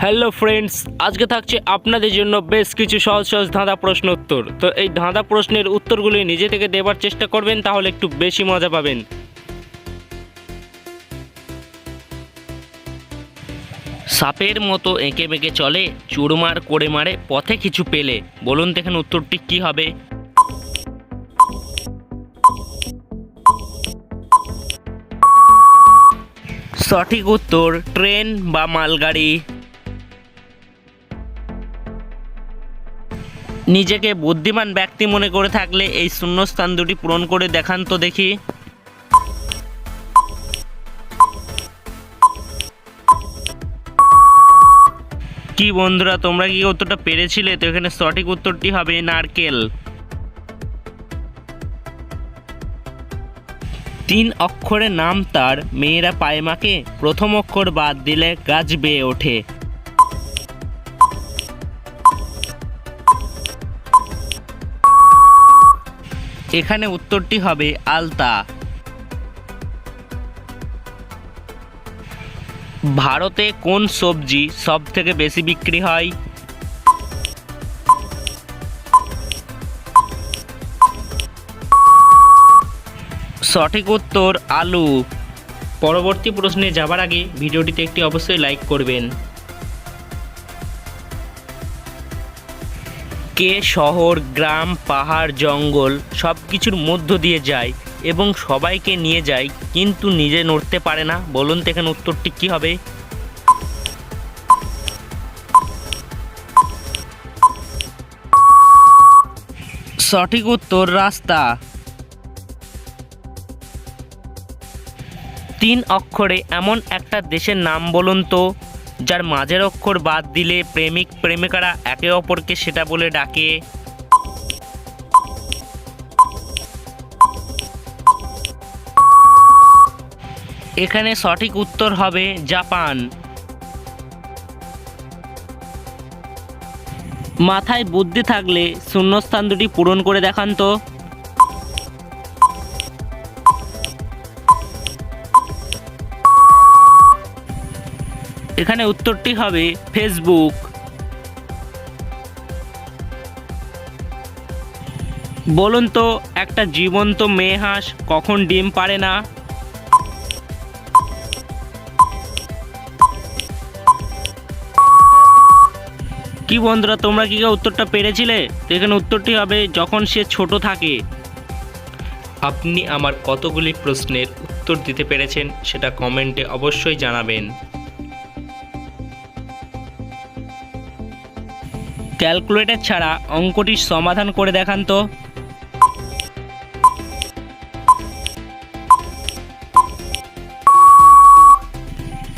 Hello friends, আজকে থাকছে আপনাদের জন্য বেশ কিছু সহজ সহজ ধাঁধা প্রশ্ন উত্তর। তো এই ধাঁধা প্রশ্নের উত্তরগুলি নিজে থেকে দেবার চেষ্টা করবেন, তাহলে একটু বেশি মজা পাবেন। সাপের মতো এঁকে বেঁকে চলে, চুরমার করে মারে পথে কিছু পেলে। বলুন দেখেন উত্তরটি কি হবে। সঠিক উত্তর ট্রেন বা মালগাড়ি। নিজেকে বুদ্ধিমান ব্যক্তি মনে করে থাকলে এই শূন্যস্থান দুটি পূরণ করে দেখান তো দেখি। কি বন্ধুরা, তোমরা কি উত্তরটা পেরেছিলে? তো এখানে সঠিক উত্তরটি হবে নারকেল। 3 অক্ষরের নাম তার, মেয়েরা পায় মাকে, প্রথম অক্ষর বাদ দিলে গাছ বেয়ে ওঠে। এখানে উত্তরটি হবে আলতা। ভারতে কোন সবজি সব থেকে বেশি বিক্রি হয়? সঠিক উত্তর আলু। পরবর্তী প্রশ্নে যাবার আগে ভিডিওটিতে একটি অবশ্যই লাইক করবেন। কে শহর, গ্রাম, পাহাড়, জঙ্গল সব কিছুর মধ্য দিয়ে যায় এবং সবাইকে নিয়ে যায় কিন্তু নিজে নড়তে পারে না? বলুন তো এখানে উত্তরটি কি হবে। সঠিক উত্তর রাস্তা। 3 অক্ষরে এমন একটা দেশের নাম বলুন তো, যার মাঝের অক্ষর বাদ দিলে প্রেমিক প্রেমিকারা একে অপরকে সেটা বলে ডাকে। এখানে সঠিক উত্তর হবে জাপান। মাথায় বুদ্ধি থাকলে শূন্যস্থান দুটি পূরণ করে দেখান তো। এখানে উত্তরটি হবে ফেসবুক। বলুন তো একটা জীবন্ত মেয়ে হাঁস কখন ডিম পাড়ে না? কি বন্ধুরা, তোমরা কি উত্তরটা পেরেছিলে? তো এখানে উত্তরটি হবে যখন সে ছোট থাকে। আপনি আমার কতগুলি প্রশ্নের উত্তর দিতে পেরেছেন সেটা কমেন্টে অবশ্যই জানাবেন। ক্যালকুলেটর ছাড়া অঙ্কটির সমাধান করে দেখান তো।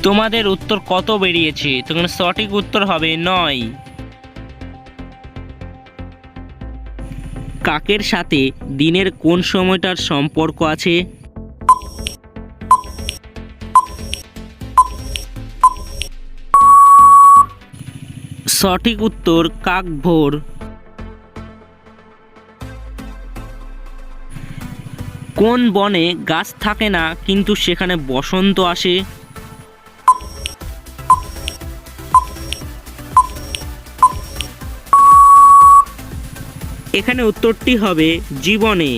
তোমাদের উত্তর কত বেরিয়েছে? তো এখানে সঠিক উত্তর হবে 9। কাকের সাথে দিনের কোন সময়টার সম্পর্ক আছে? সঠিক উত্তর কাক ভোর। কোন বনে গাছ থাকে না কিন্তু সেখানে বসন্ত আসে? এখানে উত্তরটি হবে জীবনে।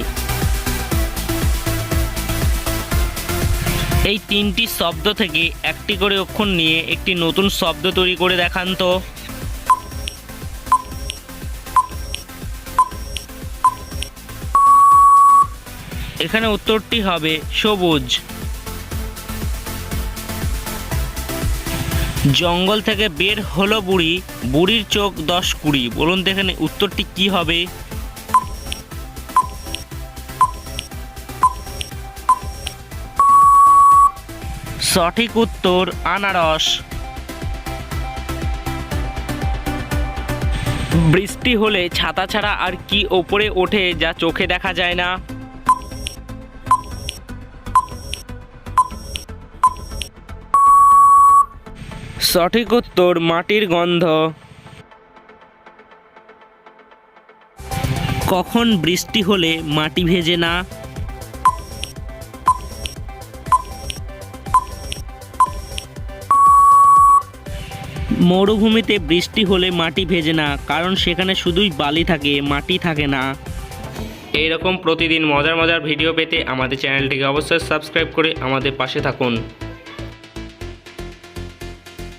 এই 3টি শব্দ থেকে একটি করে অক্ষর নিয়ে একটি নতুন শব্দ তৈরি করে দেখান তো। এখানে উত্তরটি হবে সবুজ। জঙ্গল থেকে বের হলো বুড়ি, বুড়ির চোখ 10-20। বলুন তো এখানে উত্তরটি কি হবে। সঠিক উত্তর আনারস। বৃষ্টি হলে ছাতা ছাড়া আর কি ওপরে ওঠে যা চোখে দেখা যায় না? সঠিক উত্তর মাটির গন্ধ। কখন বৃষ্টি হলে মাটি ভেজে না? মরুভূমিতে বৃষ্টি হলে মাটি ভেজে না, কারণ সেখানে শুধুই বালি থাকে, মাটি থাকে না। এইরকম প্রতিদিন মজার মজার ভিডিও পেতে আমাদের চ্যানেলটিকে অবশ্যই সাবস্ক্রাইব করে আমাদের পাশে থাকুন।